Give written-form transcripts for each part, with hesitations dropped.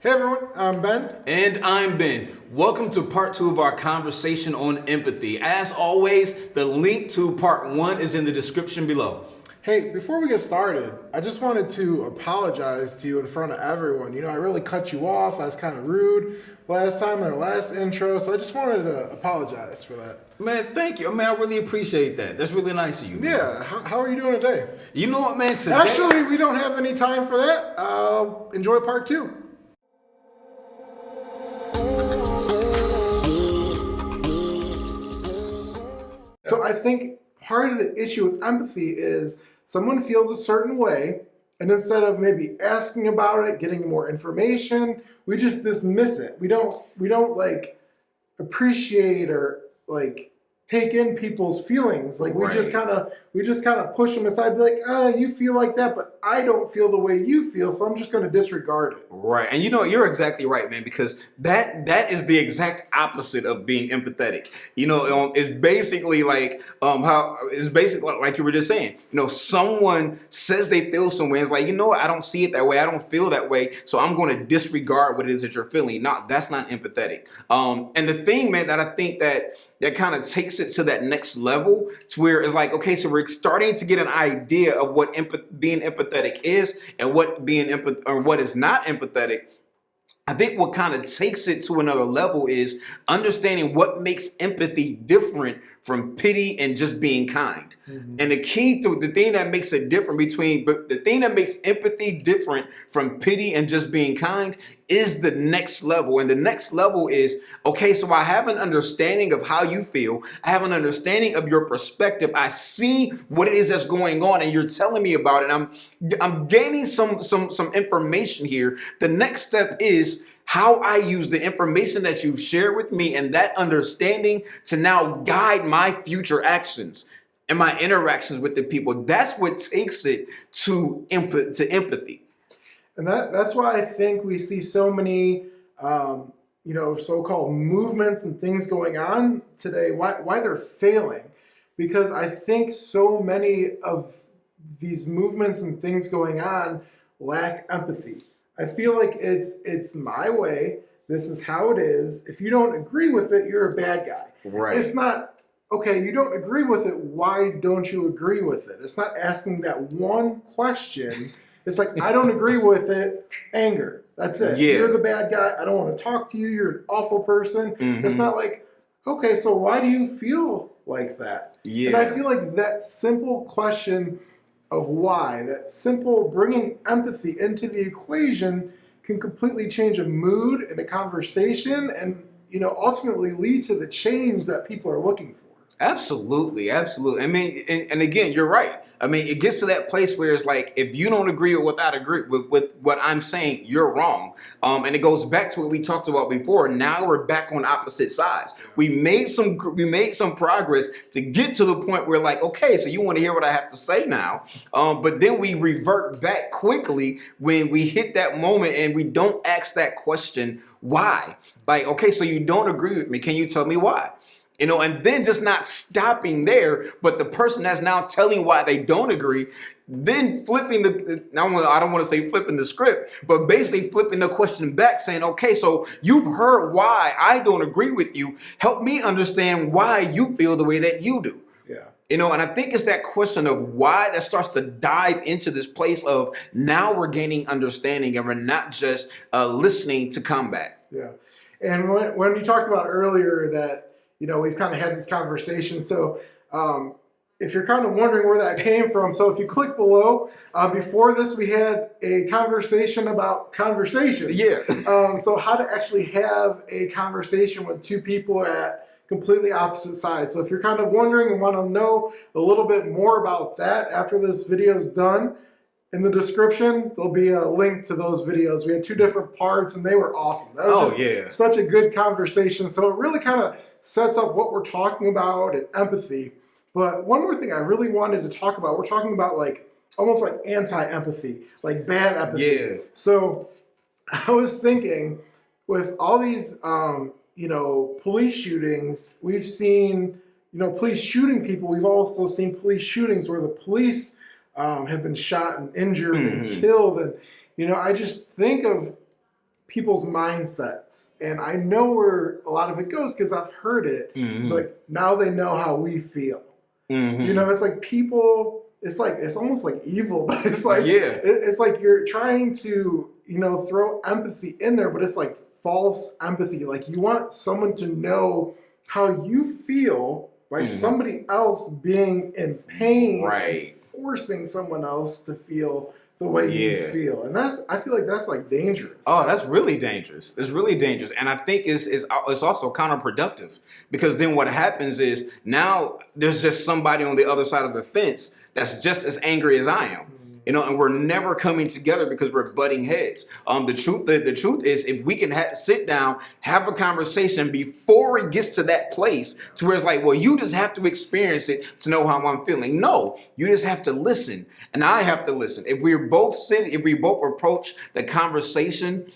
Hey everyone, I'm Ben. And I'm Ben. Welcome to part 2 of our conversation on empathy. As always, the link to part 1 is in the description below. Hey, before we get started, I just wanted to apologize to you in front of everyone. You know, I really cut you off. I was kind of rude last time in our last intro, so I just wanted to apologize for that. Man, thank you. Man, I really appreciate that. That's really nice of you. Man. Yeah, how are you doing today? You know what, man? Today, actually, we don't have any time for that. Enjoy part 2. So I think part of the issue with empathy is someone feels a certain way, and instead of maybe asking about it, getting more information, we just dismiss it. We don't like appreciate or like take in people's feelings. Like we just kind of push them aside, be like, oh, you feel like that, but I don't feel the way you feel, so I'm just going to disregard it. Right, and you know you're exactly right, man, because that is the exact opposite of being empathetic. You know, it's basically like how it's basically like you were just saying. You know, someone says they feel some way, it's like, you know what, I don't see it that way, I don't feel that way, so I'm going to disregard what it is that you're feeling. No, that's not empathetic. And the thing, man, that I think that kind of takes it to that next level to where it's like, okay, so we're starting to get an idea of what being empathetic is and what what is not empathetic. I think what kind of takes it to another level is understanding what makes empathy different from pity and just being kind. Mm-hmm. And the thing that makes empathy different from pity and just being kind is the next level. And the next level is, okay, so I have an understanding of how you feel. I have an understanding of your perspective. I see what it is that's going on and you're telling me about it. I'm gaining some information here. The next step is how I use the information that you've shared with me and that understanding to now guide my future actions and my interactions with the people. That's what takes it to empathy. And that's why I think we see so many, so-called movements and things going on today, why they're failing. Because I think so many of these movements and things going on lack empathy. I feel like it's my way. This is how it is. If you don't agree with it, you're a bad guy. Right. It's not, okay, you don't agree with it. Why don't you agree with it? It's not asking that one question. It's like, I don't agree with it. Anger. That's it. Yeah. You're the bad guy. I don't want to talk to you. You're an awful person. Mm-hmm. It's not like, okay, so why do you feel like that? Yeah. And I feel like that simple question of why, that simple bringing empathy into the equation can completely change a mood and a conversation and, ultimately lead to the change that people are looking for. Absolutely. I mean, and again, you're right. I mean, it gets to that place where it's like, if you don't agree with what I'm saying, you're wrong. And it goes back to what we talked about before. Now we're back on opposite sides. We made some progress to get to the point where like, okay, so you want to hear what I have to say now. But then we revert back quickly when we hit that moment and we don't ask that question, why? Like, okay, so you don't agree with me. Can you tell me why? And then just not stopping there, but the person that's now telling why they don't agree, then flipping I don't want to say flipping the script, but basically flipping the question back saying, okay, so you've heard why I don't agree with you. Help me understand why you feel the way that you do. Yeah. And I think it's that question of why that starts to dive into this place of now we're gaining understanding and we're not just listening to combat. Yeah. And when you talked about earlier that, we've kind of had this conversation. So if you're kind of wondering where that came from, so if you click below, before this we had a conversation about conversations. Yeah. So how to actually have a conversation when two people are at completely opposite sides. So if you're kind of wondering and want to know a little bit more about that after this video is done, in the description, there'll be a link to those videos. We had 2 different parts, and they were awesome. That was such a good conversation. So it really kind of sets up what we're talking about and empathy. But one more thing I really wanted to talk about, we're talking about like almost like anti-empathy, like bad empathy. Yeah. So I was thinking with all these, police shootings, we've seen, police shooting people. We've also seen police shootings where the police have been shot and injured and killed. And, I just think of people's mindsets. And I know where a lot of it goes because I've heard it. Like now they know how we feel. You know, it's like people, it's almost like evil, but it's like, it's like you're trying to, you know, throw empathy in there, but it's like false empathy. Like you want someone to know how you feel by somebody else being in pain, and forcing someone else to feel the way you feel. And I feel like that's like dangerous. Oh, that's really dangerous. It's really dangerous. And I think it's also counterproductive, because then what happens is now there's just somebody on the other side of the fence that's just as angry as I am. You know, and we're never coming together because we're butting heads. The truth is, if we can sit down, have a conversation before it gets to that place to where it's like, well, you just have to experience it to know how I'm feeling. No, you just have to listen, and I have to listen. If we both approach the conversation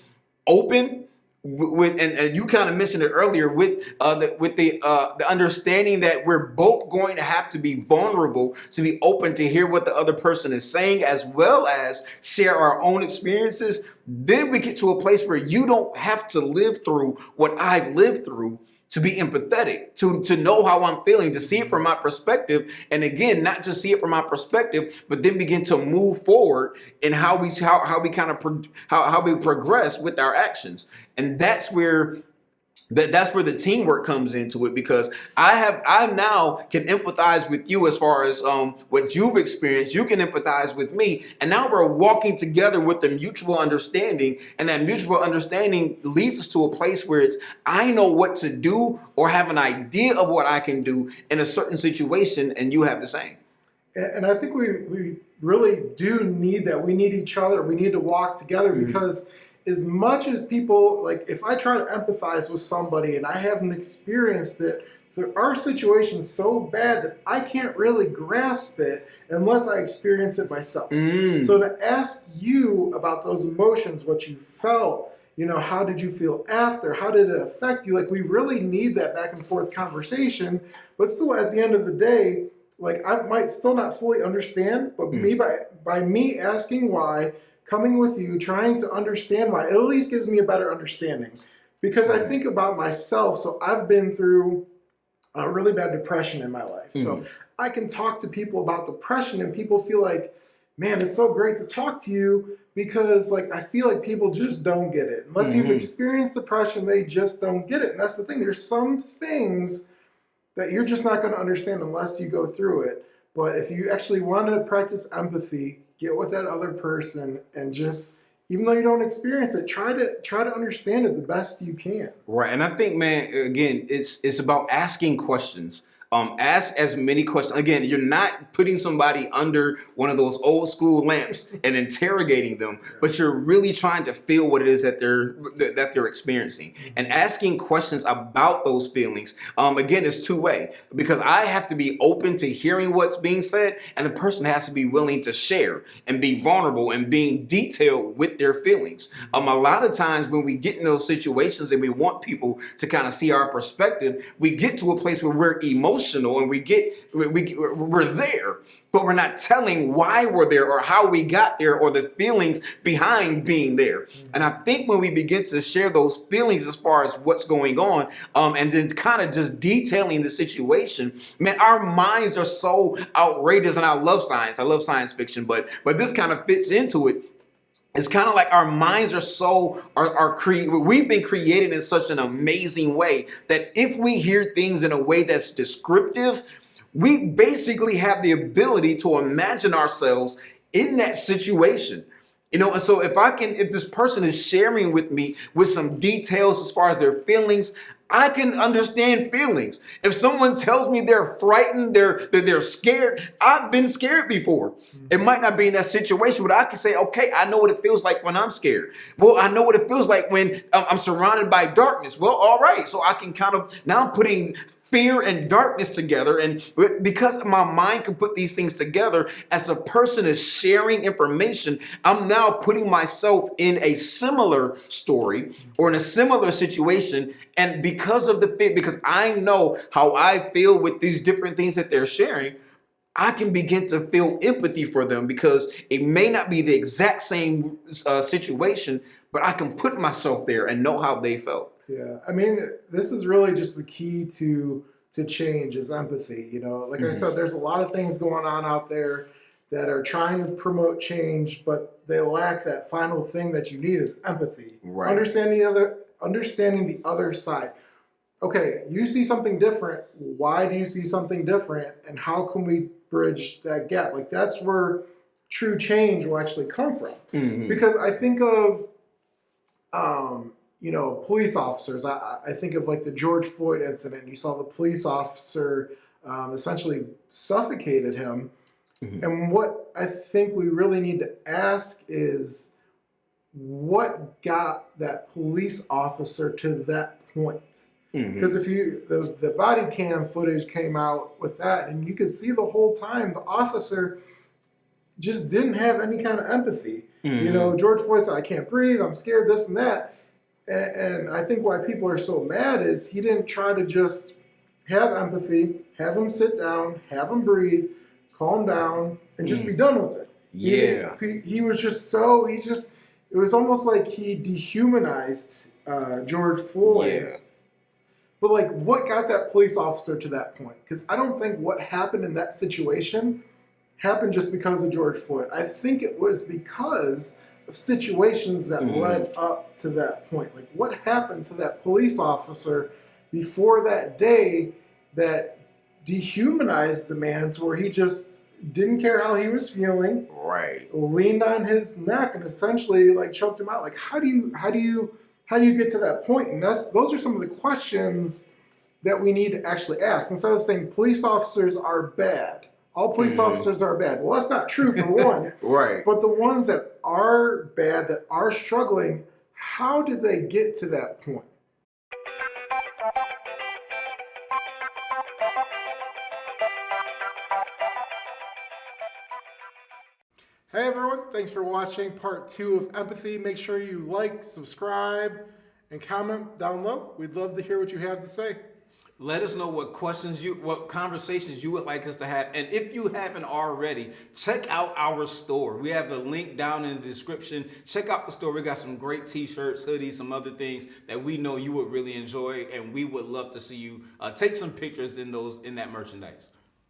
open, and you kind of mentioned it earlier with the understanding that we're both going to have to be vulnerable, to be open to hear what the other person is saying, as well as share our own experiences. Then we get to a place where you don't have to live through what I've lived through to be empathetic, to know how I'm feeling, to see it from my perspective. And again, not just see it from my perspective, but then begin to move forward in how we progress with our actions. And that's where the teamwork comes into it, because I now can empathize with you as far as what you've experienced. You can empathize with me, and now we're walking together with a mutual understanding, and that mutual understanding leads us to a place where it's I know what to do or have an idea of what I can do in a certain situation, and you have the same. And I think we really do need that. We need each other. We need to walk together, because as much as people, like if I try to empathize with somebody and I haven't experienced it, there are situations so bad that I can't really grasp it unless I experience it myself. So to ask you about those emotions, what you felt, you know, how did you feel after? How did it affect you? Like we really need that back and forth conversation, but still at the end of the day, like I might still not fully understand, but by me asking why, coming with you, trying to understand why, it at least gives me a better understanding. Because I think about myself, so I've been through a really bad depression in my life. So I can talk to people about depression and people feel like, man, it's so great to talk to you, because like I feel like people just don't get it. Unless you've experienced depression, they just don't get it. And that's the thing. There's some things that you're just not going to understand unless you go through it. But if you actually want to practice empathy, get with that other person, and just, even though you don't experience it, try to understand it the best you can. Right. And I think, man, again, it's about asking questions. Ask as many questions. Again, you're not putting somebody under one of those old school lamps and interrogating them, but you're really trying to feel what it is that they're experiencing, and asking questions about those feelings. Again, it's two-way, because I have to be open to hearing what's being said, and the person has to be willing to share and be vulnerable and being detailed with their feelings. A lot of times when we get in those situations and we want people to kind of see our perspective, we get to a place where we're emotional and we're there, but we're not telling why we're there or how we got there or the feelings behind being there. And I think when we begin to share those feelings as far as what's going on, and then kind of just detailing the situation, man, our minds are so outrageous. And I love science fiction, but this kind of fits into it. It's kind of like our minds we've been created in such an amazing way that if we hear things in a way that's descriptive, we basically have the ability to imagine ourselves in that situation. You know, and so if this person is sharing with me with some details as far as their feelings, I can understand feelings. If someone tells me they're frightened, they're scared, I've been scared before. It might not be in that situation, but I can say, okay, I know what it feels like when I'm scared. Well, I know what it feels like when I'm surrounded by darkness. Well, all right. So I can now I'm putting fear and darkness together. And because my mind can put these things together, as a person is sharing information, I'm now putting myself in a similar story or in a similar situation. And because I know how I feel with these different things that they're sharing, I can begin to feel empathy for them because it may not be the exact same situation, but I can put myself there and know how they felt. Yeah, I mean, this is really just the key to change is empathy. You know, like I said, there's a lot of things going on out there that are trying to promote change, but they lack that final thing that you need is empathy. Right. Understanding the other side. Okay, you see something different. Why do you see something different? And how can we bridge that gap? Like that's where true change will actually come from. Because I think of you know, police officers. I think of like the George Floyd incident. You saw the police officer essentially suffocated him. And what I think we really need to ask is what got that police officer to that point? Because if you, the body cam footage came out with that, and you could see the whole time the officer just didn't have any kind of empathy. You know, George Floyd said, I can't breathe, I'm scared, this and that. And I think why people are so mad is he didn't try to just have empathy, have him sit down, have him breathe, calm down, and just be done with it. Yeah. He was just so, it was almost like he dehumanized George Floyd. Yeah. But like, what got that police officer to that point? Because I don't think what happened in that situation happened just because of George Floyd. I think it was because of situations that led up to that point. Like, what happened to that police officer before that day that dehumanized the man to where he just didn't care how he was feeling, Right. leaned on his neck and essentially like choked him out. Like, how do you get to that point? And those are some of the questions that we need to actually ask. Instead of saying police officers are bad, all police officers are bad. Well, that's not true for one. Right. But the ones that are bad, that are struggling, how did they get to that point? Hey everyone, thanks for watching part 2 of Empathy. Make sure you like, subscribe, and comment down below. We'd love to hear what you have to say. Let us know what what conversations you would like us to have. And if you haven't already, check out our store. We have the link down in the description. Check out the store. We got some great t-shirts, hoodies, some other things that we know you would really enjoy. And we would love to see you take some pictures in that merchandise.